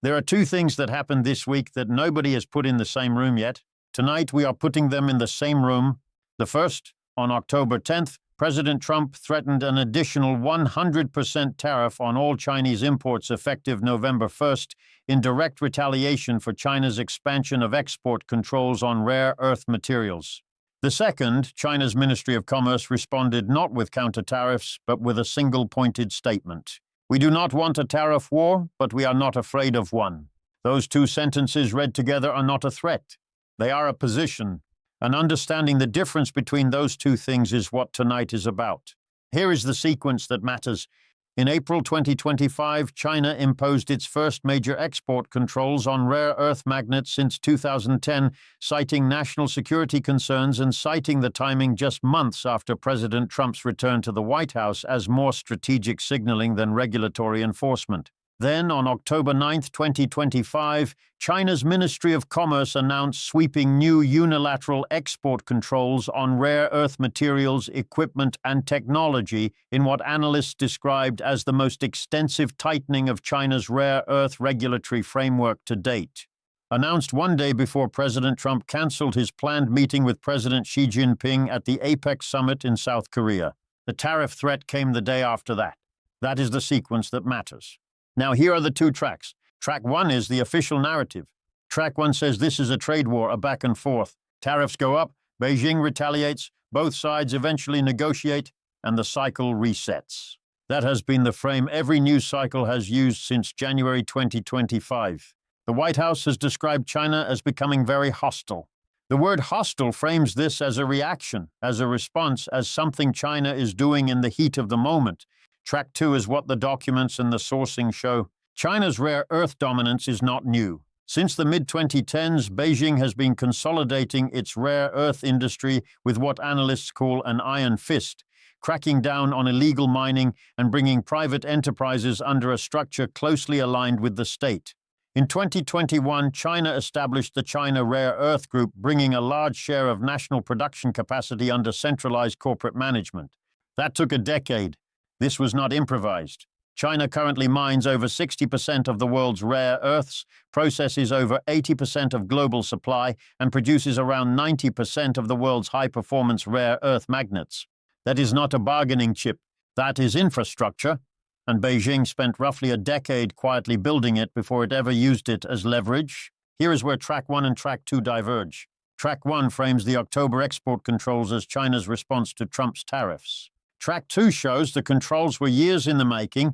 There are two things that happened this week that nobody has put in the same room yet. Tonight, we are putting them in the same room. The first, on October 10th, President Trump threatened an additional 100% tariff on all Chinese imports effective November 1st in direct retaliation for China's expansion of export controls on rare earth materials. The second, China's Ministry of Commerce responded not with counter-tariffs, but with a single-pointed statement. We do not want a tariff war, but we are not afraid of one. Those two sentences read together are not a threat. They are a position, and understanding the difference between those two things is what tonight is about. Here is the sequence that matters. In April 2025, China imposed its first major export controls on rare earth magnets since 2010, citing national security concerns and citing the timing just months after President Trump's return to the White House as more strategic signaling than regulatory enforcement. Then, on October 9, 2025, China's Ministry of Commerce announced sweeping new unilateral export controls on rare earth materials, equipment, and technology in what analysts described as the most extensive tightening of China's rare earth regulatory framework to date. Announced one day before President Trump canceled his planned meeting with President Xi Jinping at the APEC summit in South Korea. The tariff threat came the day after that. That is the sequence that matters. Now, here are the two tracks. Track 1 is the official narrative. Track 1 says this is a trade war, a back and forth. Tariffs go up, Beijing retaliates, both sides eventually negotiate, and the cycle resets. That has been the frame every news cycle has used since January 2025. The White House has described China as becoming very hostile. The word hostile frames this as a reaction, as a response, as something China is doing in the heat of the moment. Track 2 is what the documents and the sourcing show. China's rare earth dominance is not new. Since the mid-2010s, Beijing has been consolidating its rare earth industry with what analysts call an iron fist, cracking down on illegal mining and bringing private enterprises under a structure closely aligned with the state. In 2021, China established the China Rare Earth Group, bringing a large share of national production capacity under centralized corporate management. That took a decade. This was not improvised. China currently mines over 60% of the world's rare earths, processes over 80% of global supply, and produces around 90% of the world's high-performance rare earth magnets. That is not a bargaining chip. That is infrastructure, and Beijing spent roughly a decade quietly building it before it ever used it as leverage. Here is where Track 1 and Track 2 diverge. Track 1 frames the October export controls as China's response to Trump's tariffs. Track 2 shows the controls were years in the making.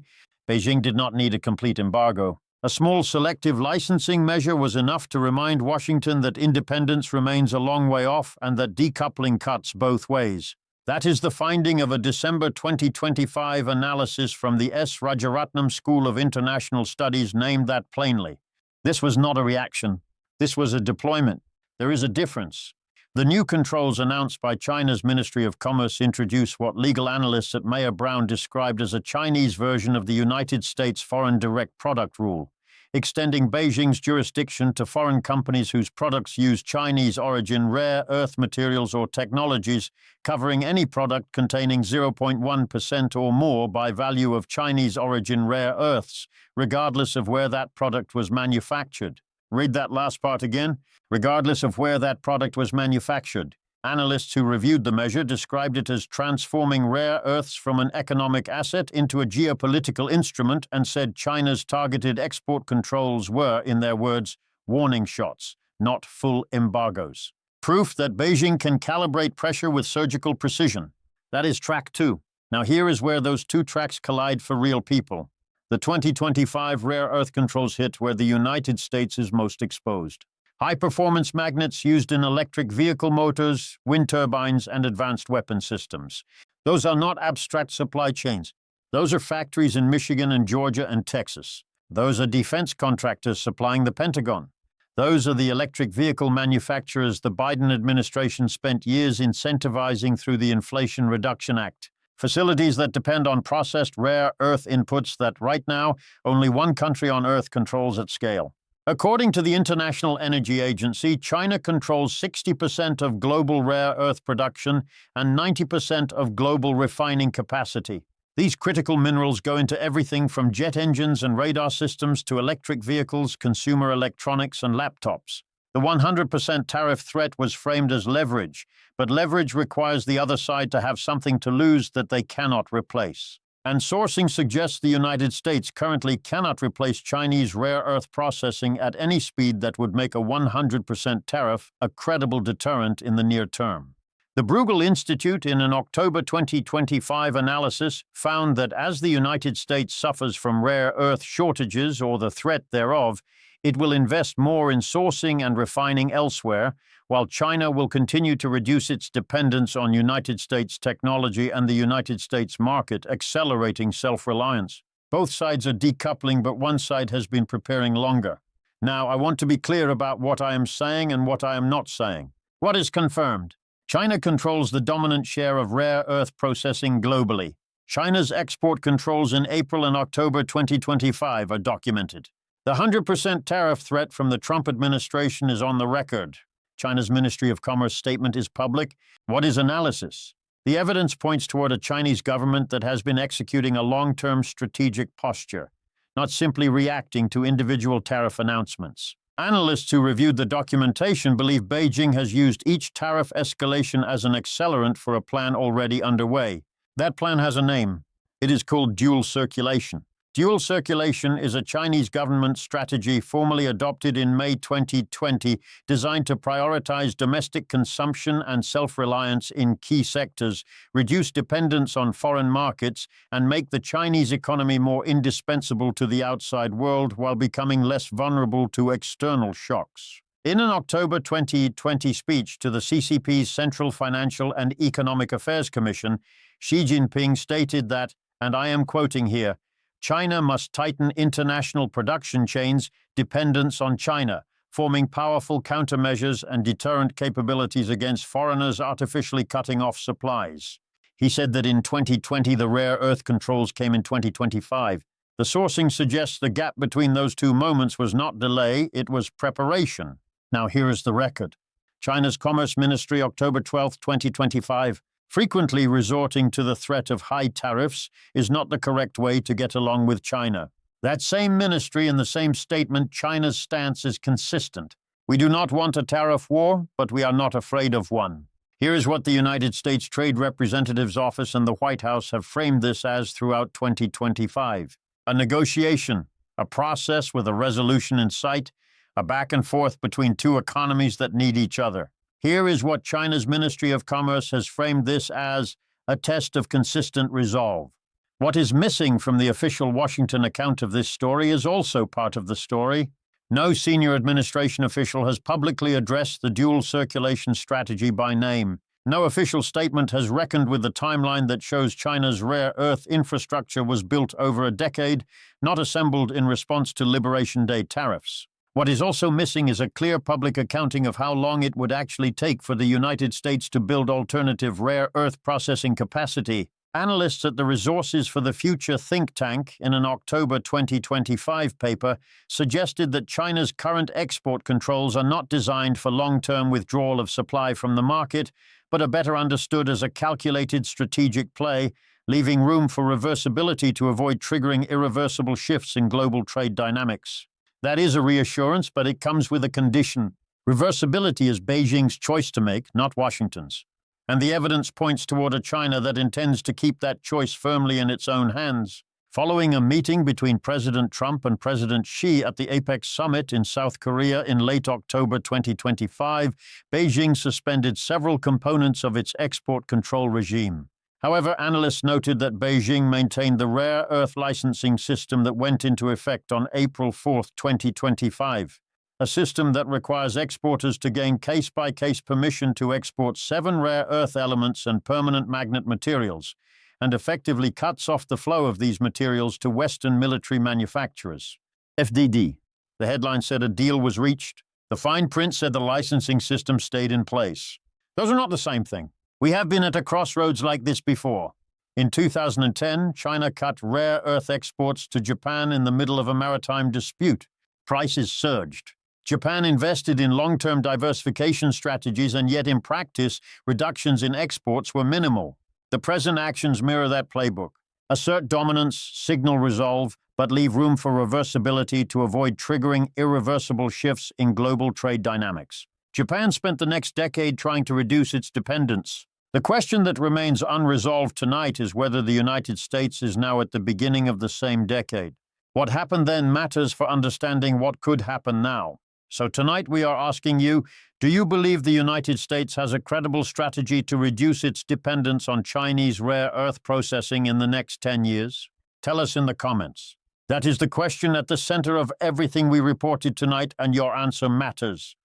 Beijing did not need a complete embargo. A small selective licensing measure was enough to remind Washington that independence remains a long way off and that decoupling cuts both ways. That is the finding of a December 2025 analysis from the S. Rajaratnam School of International Studies named that plainly. This was not a reaction. This was a deployment. There is a difference. The new controls announced by China's Ministry of Commerce introduce what legal analysts at Mayer Brown described as a Chinese version of the United States Foreign Direct Product Rule, extending Beijing's jurisdiction to foreign companies whose products use Chinese-origin rare earth materials or technologies, covering any product containing 0.1% or more by value of Chinese-origin rare earths, regardless of where that product was manufactured. Read that last part again. Regardless of where that product was manufactured. Analysts who reviewed the measure described it as transforming rare earths from an economic asset into a geopolitical instrument and said China's targeted export controls were, in their words, warning shots, not full embargoes. Proof that Beijing can calibrate pressure with surgical precision. That is Track 2. Now here is where those two tracks collide for real people. The 2025 rare earth controls hit where the United States is most exposed. High-performance magnets used in electric vehicle motors, wind turbines, and advanced weapon systems. Those are not abstract supply chains. Those are factories in Michigan and Georgia and Texas. Those are defense contractors supplying the Pentagon. Those are the electric vehicle manufacturers the Biden administration spent years incentivizing through the Inflation Reduction Act. Facilities that depend on processed rare earth inputs that right now only one country on Earth controls at scale. According to the International Energy Agency, China controls 60% of global rare earth production and 90% of global refining capacity. These critical minerals go into everything from jet engines and radar systems to electric vehicles, consumer electronics, and laptops. The 100% tariff threat was framed as leverage, but leverage requires the other side to have something to lose that they cannot replace. And sourcing suggests the United States currently cannot replace Chinese rare earth processing at any speed that would make a 100% tariff a credible deterrent in the near term. The Bruegel Institute, in an October 2025 analysis, found that as the United States suffers from rare earth shortages or the threat thereof, it will invest more in sourcing and refining elsewhere, while China will continue to reduce its dependence on United States technology and the United States market, accelerating self-reliance. Both sides are decoupling, but one side has been preparing longer. Now, I want to be clear about what I am saying and what I am not saying. What is confirmed? China controls the dominant share of rare earth processing globally. China's export controls in April and October 2025 are documented. The 100% tariff threat from the Trump administration is on the record. China's Ministry of Commerce statement is public. What is analysis? The evidence points toward a Chinese government that has been executing a long-term strategic posture, not simply reacting to individual tariff announcements. Analysts who reviewed the documentation believe Beijing has used each tariff escalation as an accelerant for a plan already underway. That plan has a name. It is called dual circulation. Dual circulation is a Chinese government strategy formally adopted in May 2020, designed to prioritize domestic consumption and self-reliance in key sectors, reduce dependence on foreign markets, and make the Chinese economy more indispensable to the outside world while becoming less vulnerable to external shocks. In an October 2020 speech to the CCP's Central Financial and Economic Affairs Commission, Xi Jinping stated that, and I am quoting here, China must tighten international production chains dependence on China, forming powerful countermeasures and deterrent capabilities against foreigners artificially cutting off supplies. He said that in 2020 the rare earth controls came in 2025. The sourcing suggests the gap between those two moments was not delay, it was preparation. Now here is the record. China's Commerce Ministry, October 12, 2025. Frequently resorting to the threat of high tariffs is not the correct way to get along with China. That same ministry, in the same statement, China's stance is consistent. We do not want a tariff war, but we are not afraid of one. Here is what the United States Trade Representative's Office and the White House have framed this as throughout 2025. A negotiation, a process with a resolution in sight, a back and forth between two economies that need each other. Here is what China's Ministry of Commerce has framed this as a test of consistent resolve. What is missing from the official Washington account of this story is also part of the story. No senior administration official has publicly addressed the dual circulation strategy by name. No official statement has reckoned with the timeline that shows China's rare earth infrastructure was built over a decade, not assembled in response to Liberation Day tariffs. What is also missing is a clear public accounting of how long it would actually take for the United States to build alternative rare earth processing capacity. Analysts at the Resources for the Future think tank, in an October 2025 paper, suggested that China's current export controls are not designed for long-term withdrawal of supply from the market, but are better understood as a calculated strategic play, leaving room for reversibility to avoid triggering irreversible shifts in global trade dynamics. That is a reassurance, but it comes with a condition. Reversibility is Beijing's choice to make, not Washington's. And the evidence points toward a China that intends to keep that choice firmly in its own hands. Following a meeting between President Trump and President Xi at the Apex Summit in South Korea in late October 2025, Beijing suspended several components of its export control regime. However, analysts noted that Beijing maintained the rare earth licensing system that went into effect on April 4, 2025, a system that requires exporters to gain case-by-case permission to export 7 rare earth elements and permanent magnet materials, and effectively cuts off the flow of these materials to Western military manufacturers. FDD. The headline said a deal was reached. The fine print said the licensing system stayed in place. Those are not the same thing. We have been at a crossroads like this before. In 2010, China cut rare earth exports to Japan in the middle of a maritime dispute. Prices surged. Japan invested in long-term diversification strategies, and yet in practice, reductions in exports were minimal. The present actions mirror that playbook. Assert dominance, signal resolve, but leave room for reversibility to avoid triggering irreversible shifts in global trade dynamics. Japan spent the next decade trying to reduce its dependence. The question that remains unresolved tonight is whether the United States is now at the beginning of the same decade. What happened then matters for understanding what could happen now. So tonight we are asking you, do you believe the United States has a credible strategy to reduce its dependence on Chinese rare earth processing in the next 10 years? Tell us in the comments. That is the question at the center of everything we reported tonight, and your answer matters.